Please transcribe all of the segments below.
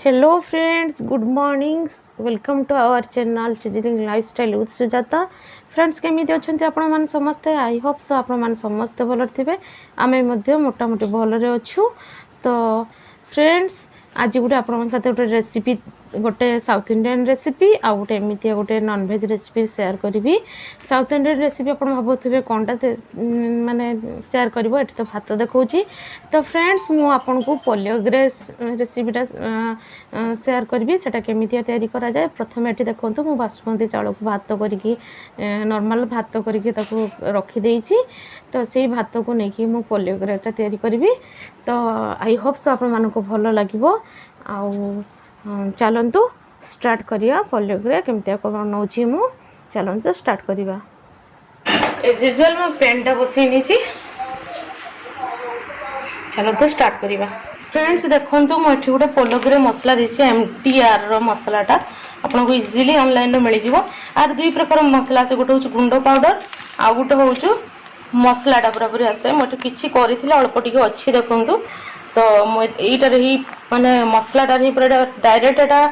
Hello friends, good morning. Welcome to our channel seasoning lifestyle with Sujata. Friends केमिति अछंती आपण मान समस्ते? आई होप सो आपण मान समस्ते भल थिबे। आमे मध्य मोटामोटी भलरे अछु। तो फ्रेंड्स आज गोटे आपण साथ गोटे रेसिपी, गोटे साउथ इंडियन रेसिपी आ गोटे एमती गोटे नॉन वेज रेसिपी शेयर करी। साउथ इंडियन रेसिपी आप भावुवे कौनटा माने शेयर कर, तो भात देखा। तो फ्रेंड्स मु आपन को पोलियोग्रेस रेसिपीटा शेयर करी। सेटा केमितिया तैयारी करा जाए। प्रथम एठी देखंतु मु बासमती चाउल को भात करके नॉर्मल भात करके ताको रखी देइछि। तो सेही भात को नेकी मु पोलियोग्रेटा तैयारी करी। तो आई होप सो आपण मानको भलो लागिवो। आउ चलंतु स्टार्ट करिया। पोलियोग्रे केमितिया बनाउछि मु, चलंतु स्टार्ट करिवा। एज यूजुअल मैं पेनटा बसई नीची। चलंतु स्टार्ट करिवा। फ्रेंड्स देखंतु मु एठी गोटे पोलियोग्रे मसला दिछि, एमटीआर रो मसलाटा आपन को इजीली ऑनलाइन रे मिल जिवो। आर दुई प्रकार मसला से, गोटे होछु गुंडो पाउडर आ गोटे होछु मसलाटा पूरा पूरी आसे। मोटे किछि करिथिले अल्प टिके अछि देखंतु। तो एटार ही माने मसलाटार ही पूरा डायरेक्ट एटा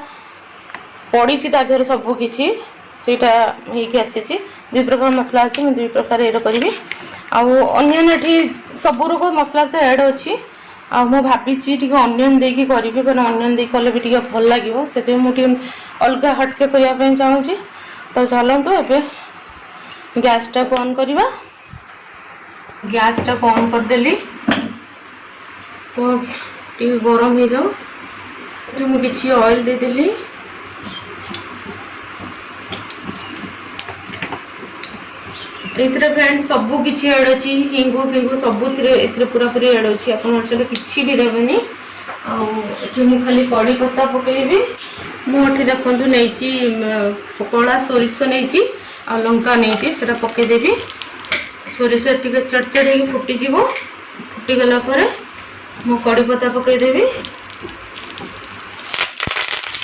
पड़ी ता देहर सब किछि सेटा हेकि आसीछि। दुई प्रकार मसला अछि, मैं दुई प्रकार एरो करबी। आ अनियन एठी सब रोग मसला तो ऐड अछि। आ मु भाबिछि टिके अनियन देकी करबी, कारण अनियन देकी कले भी टिके भल लागिवो। सेते मु टिके अलगा हटके करिया पे चाहूछि। तो चलंतु एबे गैस टा ऑन करबा। गैस टा ऑन कर देली। तो टिके गरम हो जाओ। तो मु किछि ऑयल दे देली। एथरे फ्रेंड्स सब किछि ऐड अछि, हिंगु फिंगु सब एथरे पूरा पूरी ऐड अछि। अपन अचले किछि भी देबेनी। आ एठी मु खाली कड़ी पत्ता पकेइबी। मु एठी देखंतु नैची कळा सोरिष नैची आ लंका नैची, सेटा पके देबी। सोरिष टिके चटचट हे फुटी जीवो। फुटी गला परे मु कड़ी पत्ता पके देबी।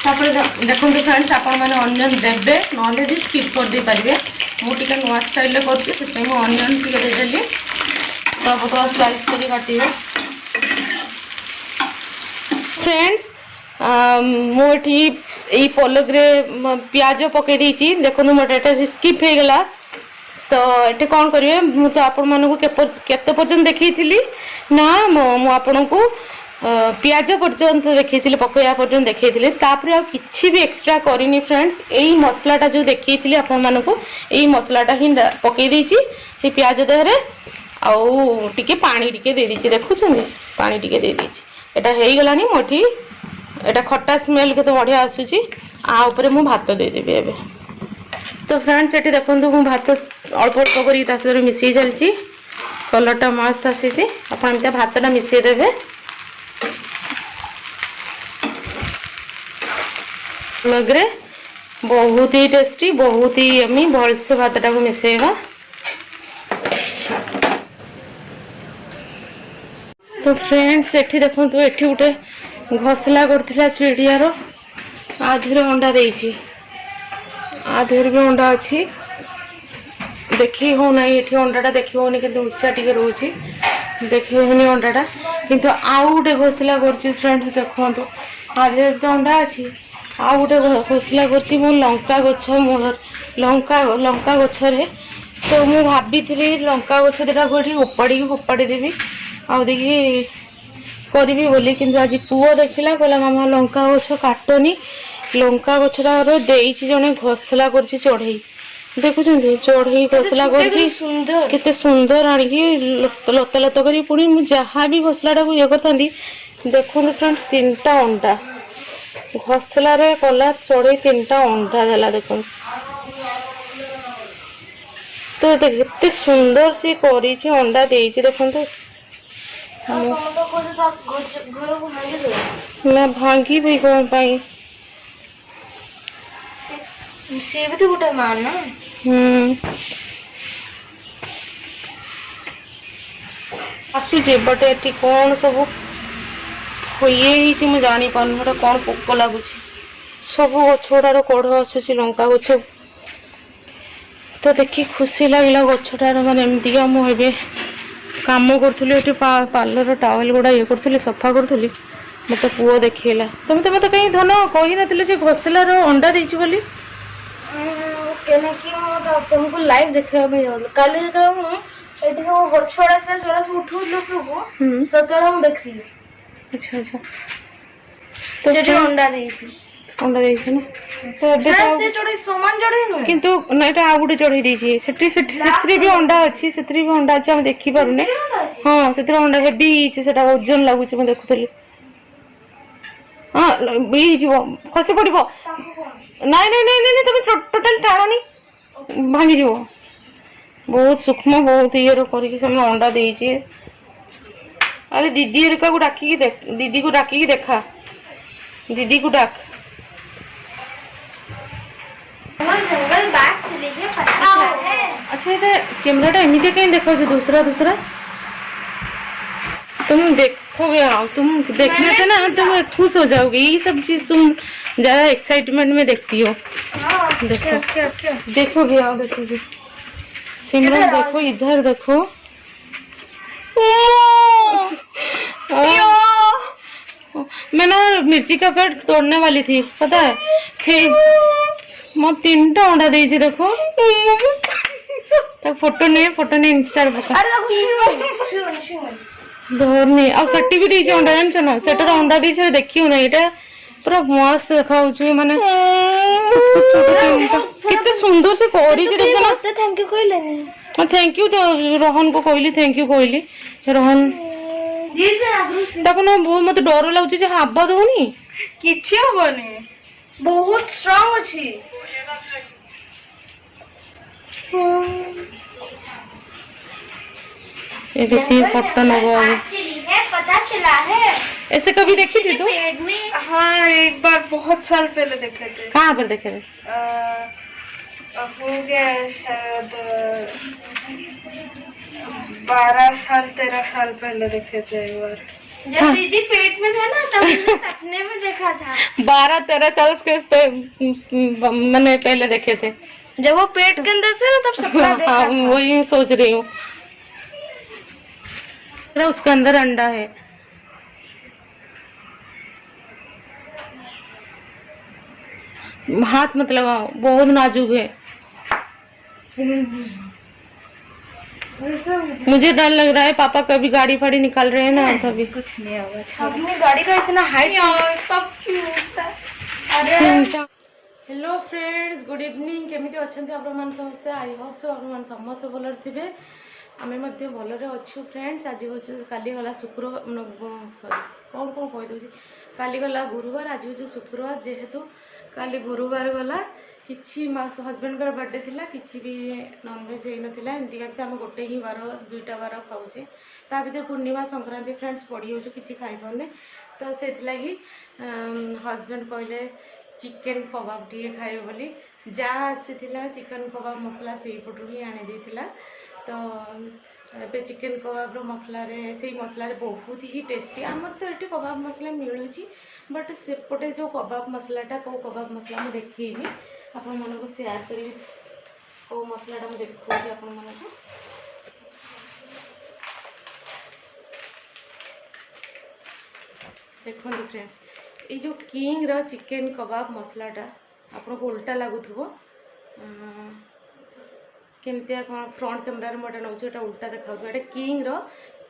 तापर देखंतु फ्रेंड्स आपण माने अनियन देबे, नले भी स्किप कर दे पारिबे। मु टिके नुआ स्टाइल ले करछि, सेते मु अनियन टिके दे देली। तब तो स्लाइस करी काटिबे। फ्रेंड्स मु एठी ई पोलियोग्रे प्याज पके दीची। देखो मोटा स्किप हो गला। तो ये कौन करेंगे, मु तो आपण मानू केते पर्यंत देखी ना, मु आपण को प्याज पर्यंत देखी पकड़ा पर्यंत देखी। तापर आ किछि भी एक्स्ट्रा करनी फ्रेंड्स। यही मसलाटा जो देखी आपण मानू यही मसलाटा ही पकई देछि से प्याज देहरे। आउ टिके पानी टिके दे दीची। देखुछन पानी टिके दे दीची। एटा हेई गलानी मोठी। एटा खट्टा स्मेल केते बढ़िया आसुची। आ ऊपर मु भात दे देबे एबे। तो फ्रेंड्स ये देखो मु भात अल्प अल्प कर मिसई चलची। कलरटा मस्त आसी। आप भातटा मिसई देवे। लगे बहुत ही टेस्टी, बहुत ही यमी। भलसे भातटा को मिसेइबा। तो फ्रेंड्स एठी देखंतु एठी उठे घसला करथिला चिड़ियार आधीरे अंडा देइची। आधीरे भी अंडा अच्छी देखी हो ना। ये अंडाटा देखी होनी कि उच्चा टिके रोची देखी होनी अंडाटा। किंतु आउ गोटे घोसला करछि फ्रेंड्स। देखंतु आधे तो अंडा अच्छी। आउ गोटे घोसला करछि मो लंका गछ मूल लंका गछरे। तो मु भाबी लंका गछ दिटा गोठी उपाड़ी देबी आउ देखी करबी बोली। किंतु आज पुओ देखिला कहला मामा लंका गछ काटनी, लंका गछरा देइछि जने घसला करछि चढ़ई। देखुछंती चढ़ई घसला करछि केते सुंदर आनिकी लता लता करी। पुणी मु जहाँ भी घसलाटा को ये करथांती देखुनु फ्रेंड्स तीनटा अंडा घसला रे कला चढ़ई तीनटा अंडा देला। देखो तो केते सुंदर से करिछि अंडा देइछि। देखंतु मैं भांगी भी कौन पाई से भी तो गोटे मान ना। आसुचे बट एटी कौन सब ये जानी पारन गोटे कौन पोक लगुच। सब गछटार कढ़ आसूसी लंका गछ। तो देखी खुशी लगे गछटार माने एमतीका। मुझे कम करी पार्लर टावेल गुड़ा ये करी सफा करी। मत पुओ देखला तुम तो मत कहीं धन कही नथिले से घोसलार अंडा देछि बोली कि तुमको लाइव देखा काली जो एटी सब गछ गुड़ा था जोड़ा सब उठू उपरको सेतला मु देखली। अच्छा अच्छा तो सेठी अंडा देछि ना तो अबे से जोड़ी समान जोड़ी न किंतु ना एटा आ गुटे चढ़ी देछि सेठी भी अंडा अछि सेठी भी अंडा अछि हम देखि पारुने हां सेठी अंडा हेवी छि सेटा ओजन लागु छि म देखुतली हां बी जीवो खसी पड़िबो नहीं नहीं नहीं नहीं तुम टोटल टाणनी भांगी जीवो बहुत सूक्ष्म बहुत ये करके से अंडा देछि। अरे दीदी हेरिका को डाकी देख दीदी को डाकी देखा दीदी को डाक जंगल बात चली है पता है। अच्छा ये कैमराटा एमती कहीं देखा दूसरा दूसरा तुम देखोगे तुम देखने से ना तुम खुश हो जाओगे ये सब चीज तुम ज्यादा एक्साइटमेंट में देखती हो। देखो देखोगे आओ देखोगे सिमरन देखो इधर देखो मैं ना मिर्ची का पेड़ तोड़ने वाली थी पता है मैं 3टा अंडा देछि देखो तो फोटो नहीं इंस्टा रे पका धरनी आ सट्टी भी देछि अंडा जानछ ना सेटर अंडा देछि देखियो ना एटा पूरा मस्त देखाउछि माने कितने सुंदर से कोरी जे देखना थैंक यू कहलेनी मैं थैंक यू तो रोहन को कहली थैंक यू कहली रोहन ताको ना वो मते डर लागुछि जे हाबा दोनी किछि होबनी बहुत स्ट्रांग अछि ये किसी फोटो न वो है पता चला है। ऐसे कभी देखी थी तू? पेड़ में हाँ एक बार बहुत साल पहले देखे थे। कहाँ पर देखे थे? हो गया शायद 12 साल 13 साल पहले देखे थे एक बार जब दीदी पेट में था ना तब मैंने सपने में देखा था 12-13 साल मैंने पहले देखे थे जब वो पेट के अंदर था ना तब सपना देखा हाँ, वही सोच रही हूँ उसके अंदर अंडा है। हाथ मत लगाओ बहुत नाजुक है मुझे डर लग रहा है पापा कभी गाड़ी फाड़ी निकाल रहे हैं ना तभी कुछ नहीं होगा अपनी गाड़ी का इतना हाइट सब क्यूट है। हेलो फ्रेंड्स गुड इवनिंग केमिति अछंती आपण मान समस्त आई होप सो आपण मान समस्त भलर थिबे आमे मध्य भलरे अच्छु फ्रेंड्स आज होछु काली गला शुक्रवार सॉरी कौन कौन कहि दोछि काली गला गुरुवार आज होछु शुक्रवार जेहेतु काली गुरुवार गला किछि मास हस्बैंड कर बर्थडे थिला किछि भी नॉनवेज हे नथिला एमति का हम गोटे ही बार दुईटा बार खाउछे ता भीतर पूर्णिमा संक्रांति फ्रेंड्स पड़ी होछु किछि खाइ परने तो सेथि लागि हस्बैंड कहले चिकेन कबाब टी खाइबे बोली जहाँ आसीथिला चिकेन कबाब मसला से पटु ही आनी देथिला तो ए चिकेन कबाब मसला रे से मसला रे बहुत ही टेस्टी आमर तो ये कबाब मसला मिलूँ बट सेपटे जो कबाब मसलाटा कौ कबाब मसला मुझे देखी आपण मन को शेयर करी कौ मसलाटा मुझे देखी आपण मन को देखो फ्रेंड्स ये जो किंग रो चिकेन कबाब मसलाटा आपन को उल्टा लागुथबो केमतिया फ्रंट कैमरा रे मोटा नउछ एटा उल्टा देखाउछ एटा किंग रो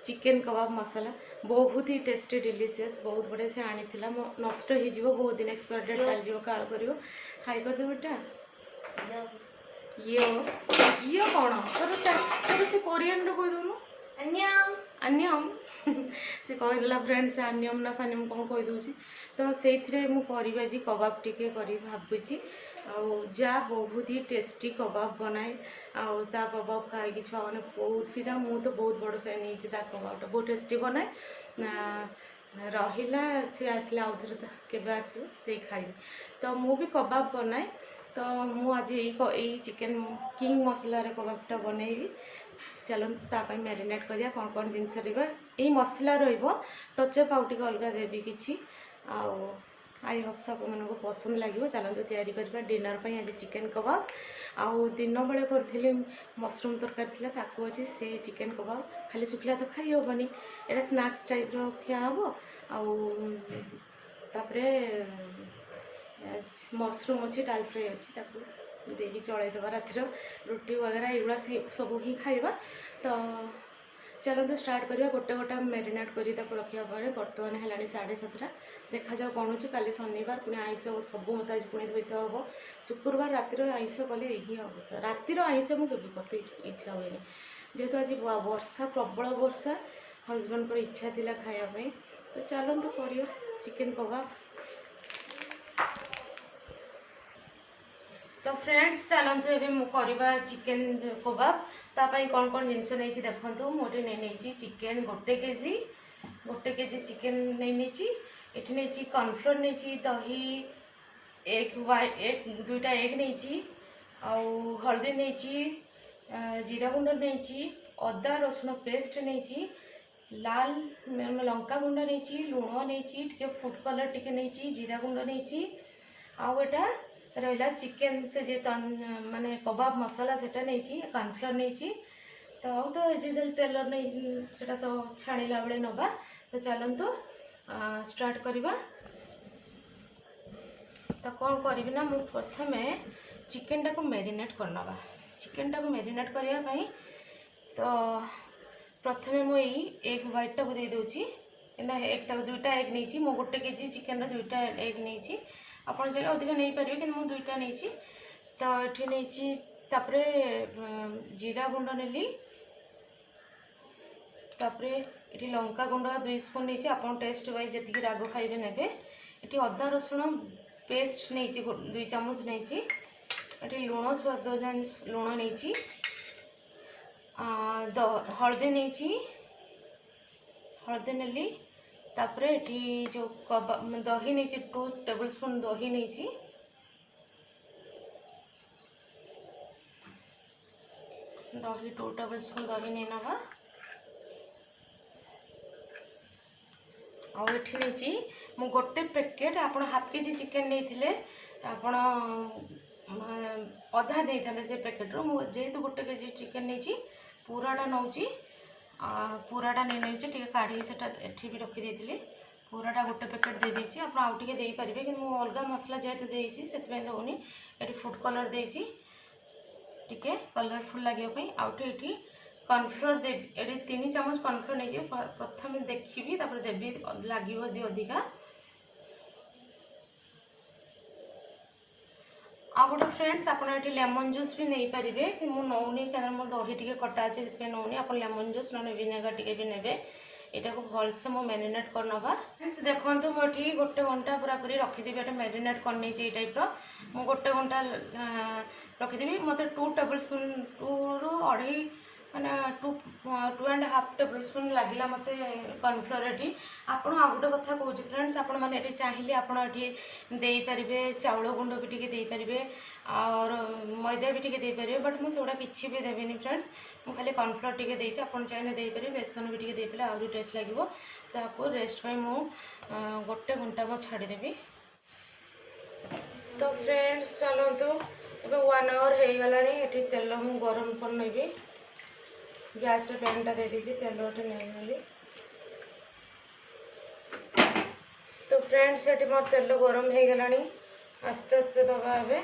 चिकेन कबाब मसाला बहुत ही टेस्टी डिलीशियस बहुत बढ़िया से आनीला मो नष्ट हो जीवो बहुत दिन एक्सपायर डेट चल जीवो काल करिवो हाई कर दे बेटा ये कौन तोर से कोरियन रो कोइ दोनु अन्यम अन्यम से कहीदेला फ्रेंड से अन्यम ना फान्यम कौन कही दूसरी तो से मुझे कबाब टिके करी भावुची जा बहुत ही टेस्टी कबाब बनाए ता कबाब खाई छुआ मैंने बहुत फिदा मु तो बहुत बड़ फैन होती कबाब तो बहुत टेस्टी बनाए रहा सी आसले आउ थे के आसो खाइबे तो मु भी कबाब बनाए तो मु आज यही चिकेन किंग मसला कबाबटा बनैबी चलते तापाई मैरिनेट करिया कौन कौन जिनस यही मसला रही टचअप आउ टे अलग देवी कि आई होप सब आपको पसंद लगे। चलते तैयारी करवा डिनर पर। आज चिकेन कबाब आउ दिन बेले करी मशरूम तरकारी थी ताकू अच्छे से चिकेन कबाब खाली शुखला तो खाई हेनी एटा स्नैक्स टाइप खिया हम आउे मशरूम अच्छी डाल फ्राए अच्छी देखिए चलईदे रातिर रुटी वगैरह युवा सब ही खाइबा। तो चलते स्टार्ट करवा गोटे गोटे मेरीनेट कर रखा पर बर्तमान है 7:30 देखा जाओ कौन हो कल शनिवार पुणी आइस सब मत आज पुणी धोते हम शुक्रवार रातिर आइस कले यही अवस्था रातिर आइस मुझे करते इच्छा हुए जेहेतु आज वर्षा प्रबल वर्षा हजबैंड को इच्छा थी खायापी। तो चलते कर चिकेन कबाब। तो फ्रेंड्स चलते एवं करवा चिकेन कबाब तापाई कौन कौन जिनस नहीं देखो मुझे नहीं चिकेन 1 केजी चिकेन नहीं ये नहीं कॉर्नफ्लोर नहीं दही एक 2टा एग नहीं हल्दी नहीं जीरा गुंड नहीं अदा रसुण पेस्ट नहीं लाल लंका गुंड नहीं लुण नहीं फूड कलर टी नहीं जीरा गुंड नहीं आटा रहा चिकेन से जे माने कबाब मसाला सेटा नहीं कॉर्नफ्लोर नहीं तो आउ तो एज यूजुअल तेल नहीं सेटा तो छाणिला बेले नवा। तो चलतु स्टार्ट करवा। तो कौन करी ना मु प्रथम चिकेन टाको मेरीनेट करनवा चिकेन टाको मेरीनेट करने तो प्रथम मुझे एग व्हाइट टाको दे दूची ना एक 2टा एग नहीं 1 केजी चिकेन 2टा एग नहीं आपन चाहिए अधिक नहीं पारे कि 2टा नहीं तो ये नहीं तापरे जीरा गुंड नेली तापरे ये लंका गुंड 2 स्पून नहीं आप टेस्ट वाइज जी राग खाइबे ने ये अदा रसुण पेस्ट नहीं 2 चामच नहीं ये लुण स्वाद लुण नहीं हल्दी नहीं हल्दी नेली तापरे ये जो कबाब दही नहीं 2 टेबल स्पून दही नहीं दही 2 टेबल स्पून दही नहीं नवा आठी नहीं मु गोटे पैकेट आप हाफ केजी चिकेन नहीं आपण अधा नहीं था से पैकेट रो जेहेतु 1 केजी चिकेन नहीं पूराटा नौ पूराटा नहीं नौचे टे काढ़ी से एठी भी रखी पूराटा गोटे पैकेट दे देछि आप आउ टिके दे पारिबे कि मु अलगा मसला जेहेतु देछि सेतबे दउनी एठी फूड कलर देछि टिके कलरफुल लागिया पई आउटे एठी कॉर्नफ्लोर दे एठी 3 चामच कॉर्नफ्लोर नहीं प्रथम देखिबी तापर देबी लागिबो दी अधिका आ गोटे फ्रेंड्स आप लेमन जूस भी नहीं पारे कि मुझे नौनी क्या मोर दही टी खटा अच्छे से नौनी आप लेमन जूस ना विनेगर टी भी ने यहाँ को भलसे मो मेरीनेट कर नवा। देखो मुझे 1 घंटा पूरा पूरी रखीदेवी ये मेरीनेट कर नहीं टाइप मुझे 1 घंटा रखीदेवी मत 2 टेबल स्पून 2 ରୁ 2.5 माने 2.5 टेबल स्पून लगिला मत कॉर्नफ्लोर ये आप गोटे कथा कहूँ फ्रेंड्स आपण मैंने चाहिए आपरे चाउल गुंड भी टी दे पारे और मैदा भी टी दे पारे बट मुझे सेगुड़ा किसी भी देवेनि फ्रेंड्स मुझे खाली कॉर्नफ्लोर टी देती आप चाहिए दे पारे बेसन भी टी दे पारे आहरी टेस्ट लगे तो आपको रेस्ट पे मुझे 1 घंटा मैं छाड़देवी। तो फ्रेंड्स चलतु अब 1 आवर हो गला ये तेल मुझे गरम कर नेबी गैस रे पैन टा दे दीजिए तेल नहीं। तो फ्रेंड्स ये मोर तेल गरम हो गला आस्ते आस्ते दबा ए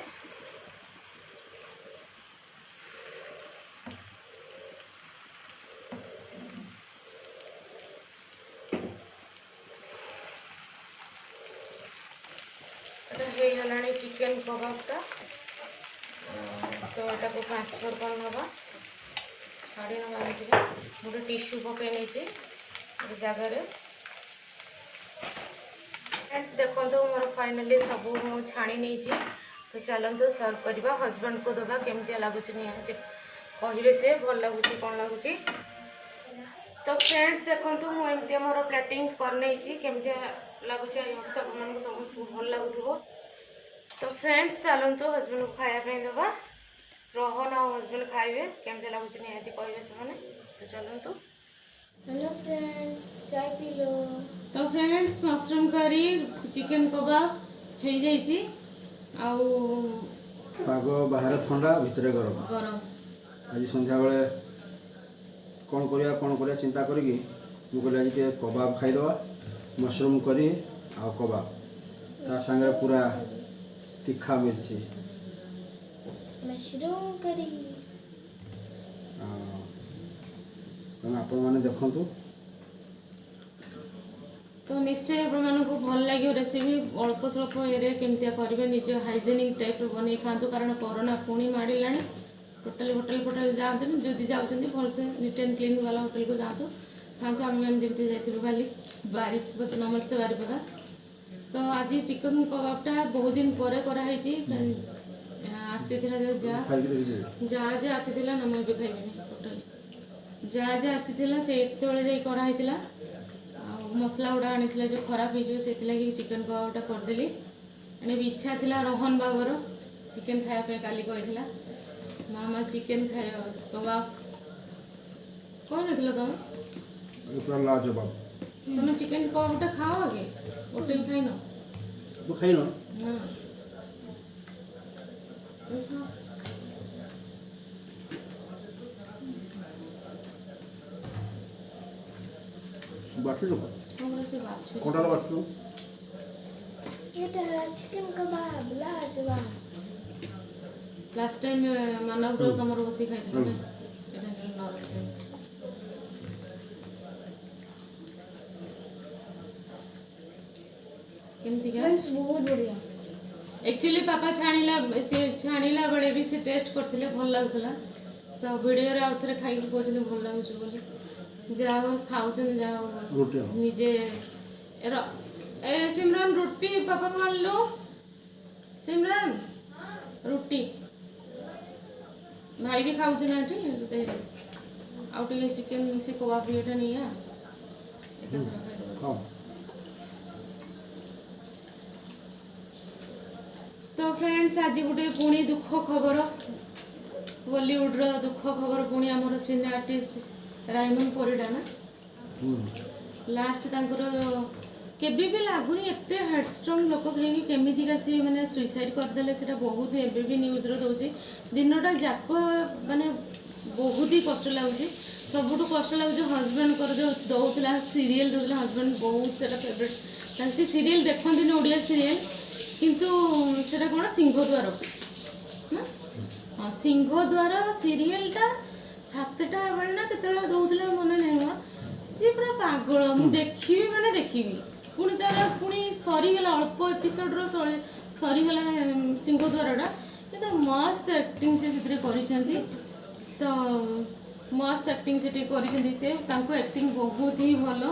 गला चिकेन कबाबटा तो यहाँ को ट्रांसफर कर नवा छाड़ी ना गोटे टिश्यू पकई नहीं जगार। फ्रेंड्स देखो मोर फाइनली सब मुझे छाणी नहीं तो चलते सर्व करवा हजबैंड को दबा केमती लगुच निहाती कहे से भल लगुच कौन लगुच। तो फ्रेंड्स देखो मुझे मोर प्लेटिंग कर नहीं केमती लगुच सब मान समस्त भल लगुव। तो फ्रेंड्स चलतु हजबैंड को खायापी दबा रोहन आ हजबैंड खाइबे केमती लगुच निहाती कहे से। तो चलतु हेलो फ्रेंड्स चाय पी लो। तो फ्रेंड्स मशरूम करी चिकेन कबाब ହେଇଯାଇଛି ଆଉ ପାଗ ବାହାରେ ଥଣ୍ଡା ଭିତରେ ଗରମ। ଗରମ। ଆଜି ସନ୍ଧ୍ୟାବେଳେ କ'ଣ କରିବା ଚିନ୍ତା କରିକି ମୁଁ କହିଲି ଆଜି ଟିକେ କବାବ ଖାଇଦେବା। ମସରୁମ୍ କରି ଆଉ କବାବ ତା ସାଙ୍ଗରେ ପୁରା ତିଖା ମିର୍ଚି। ମଶରୁମ କରି ତେଣୁ ଆପଣମାନେ ଦେଖନ୍ତୁ। ତ ନିଶ୍ଚୟ ଆପଣମାନଙ୍କୁ ଭଲ ଲାଗିବ ରେସିପି। ଅଳ୍ପ ସ୍ୱଳ୍ପ ଏରେ କେମିତିଆ କରିବେ, ନିଜ ହାଇଜେନିକ୍ ଟାଇପ୍ର ବନେଇ ଖାଆନ୍ତୁ, କାରଣ କରୋନା ପୁଣି ମାଡ଼ିଲାଣି। ଟୋଟାଲି ହୋଟେଲ ଯାଆନ୍ତୁନି, ଯଦି ଯାଉଛନ୍ତି ଭଲସେ ନିଟ୍ ଆଣ୍ଡ କ୍ଲିନ୍ ବାଲା ହୋଟେଲକୁ ଯାଆନ୍ତୁ, ଖାଆନ୍ତୁ। ଆମେମାନେ ଯେମିତି ଯାଇଥିଲୁ କାଲି ବାରିପଦା, ନମସ୍ତେ ବାରିପଦା। ତ ଆଜି ଚିକେନ୍ କବାବଟା ବହୁତ ଦିନ ପରେ କରାହେଇଛି। ଆସିଥିଲା ଯାହା ଆସିଥିଲା ନା, ମୁଁ ଏବେ ଖାଇବିନି ଟୋଟାଲି। ଯାହା ଆସିଥିଲା ସେ ଏତେବେଳେ ଯାଇ କରାହେଇଥିଲା। ଆଉ ମସଲା ଗୁଡ଼ା ଆଣିଥିଲା ଯେଉଁ ଖରାପ ହେଇଯିବ, ସେଥିଲାଗି ଚିକେନ୍ କବାବଟା କରିଦେଲି। ଏଣେ ବି ଇଚ୍ଛା ଥିଲା ରୋହନ ବାବର ଚିକେନ୍ ଖାଇବା ପାଇଁ, କାଲି କହିଥିଲା ମାମା ଚିକେନ୍ ଖାଇବା କବାବ। କହିନଥିଲ ତମେ? ପୁରା ଲାଜବାବ। ତମେ ଚିକେନ୍ କବାବଟା ଖାଅ ଆଗେ, ଗୋଟେ ବି ଖାଇନ? ତୁ ଖାଇନ? ନା। ବାଟୁଛୁ ସେ ବାଛୁ କଣ୍ଟାର ବାଟୁଛୁ। এটা চিকেন কাবাব লাজবাব। ଲାଷ୍ଟ ଟାଇମ୍ ମାନବର ତମର ବସିକି ଖାଇଥିଲ ନା? ଏଇଟା ନରମ। କେମିତିକା? ବହୁତ ବଢିଆ। एक्चुअली पापा छाणिला बेले भी से टेस्ट करते भल लगुला। तो वीडियो आउ थे खाई कहते भल लगुच बोली। जा खाऊ निजे सिमरन रुटी पापा को आनलो। सिमरन रुटी भाई भी खाऊ ना आउ चिकेन से कबाब ये नहीं आ। तो फ्रेंड्स आज गोटे पुणी दुख खबर, बॉलीवुड रो दुख खबर। पुणी आमर सिने आर्टिस्ट रायमन परिडा ना लास्ट केबी भी लगुनि एते हेडस्ट्रंग लोक कहीं केमितिका सी माने सुइसाइड करदेले। सेटा बहुत एबे भी न्यूज रो दउची। दिनटा जाक माने बहुत ही कष्ट लगुची। सबुठु कष्ट लगुची हस्बैंड कर जो दउतला सीरियल दउतला हस्बैंड बहुत सेटा फेवरेट। तांसी सीरियल देखंती न ओडिया सीरियल, किंतु सेटा कोन सिंहद्वार ना। हां सिंहद्वार सीरियलटा 7टा बेल ना केतला दउतला मने नै मोर। सी पूरा पागल मु देखिबी माने देखिबी। पुणी तार पुणी सरीगला अल्प एपिसोड रो सरीगला सिंहद्वारटा, किंतु मस्त एक्टिंग से करिसेंती। तो मस्त एक्टिंग से करिसेंती। से तांको एक्टिंग बहुत ही भलो,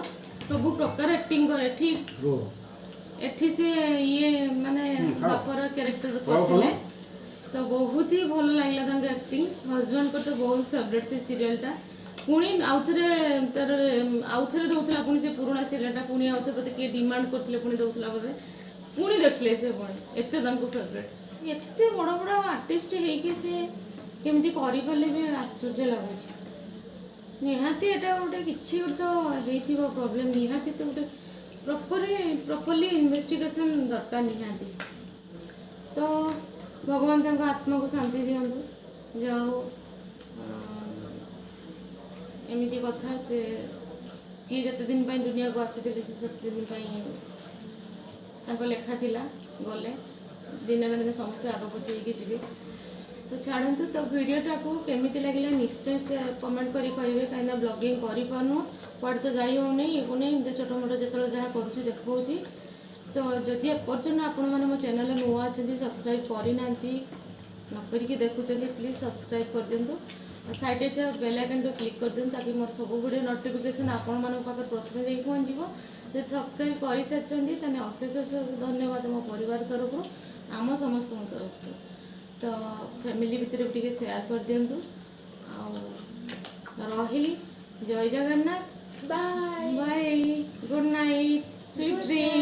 सब प्रकार एक्टिंग करे ठीक। एठी से ये माने बापर कैरेक्टर करथिले, तो बहुत ही भलो लागला तांको एक्टिंग। हस्बैंड को तो बहुत फेवरेट से सीरियलटा। पुणी आउथरे तार आउथरे दउतला, पुणी से पुराना सीरियलटा पुणी आउथरे प्रति के डिमांड करथिले, पुणी दउतला बोले पुणी देखले से पुणी एते तांको फेवरेट। एते बड़ बड़ आर्टिस्ट हे कि से केमिति करि परले भी आश्चर्य लागुछि। निहाती एटा गोटे किछि तो हेतिबो प्रॉब्लम, निहाती तो गोटे प्रॉपर्ली इन्वेस्टिगेशन दरकार निहाती। तो भगवान तांको आत्मा को शांति दियंतु। जाओ एमिति कथा से जी जते दिन पाई दुनिया को आसी से सते दिन पाई तांको लेखा थिला गले दिन ना दिन समस्त आग पछे कि जीवे। तो छाड़ू। तो वीडियोटा को केमिति लगिला निश्चय से कमेंट करी कहबे, कहीं ब्लॉगिंग करि पानु कुआडे तो जाई हो नहीं एको नहीं छोट मोट जेतलो जहाँ करूची देखौची। तो जदि एपर्यंत आपण माने मो चैनल नुआ अछंती सब्सक्राइब करि नांती न करिके देखुचंती प्लीज सब्सक्राइब कर दियंतु। साइड थे बेल आइकन तो क्लिक कर दियंतु ताकि मोर सब वीडियो नोटिफिकेशन आपण मानक पाकर प्रथम जाई पहुंचीबो। जदि सब्सक्राइब करि साचंती तने अशेष धन्यवाद मो परिवार तरफ आम समस्त तरफ। तो फैमिली भितर भी शेयर कर दियंतु। रहिली जय Jagannath. Bye bye, good night, sweet dream.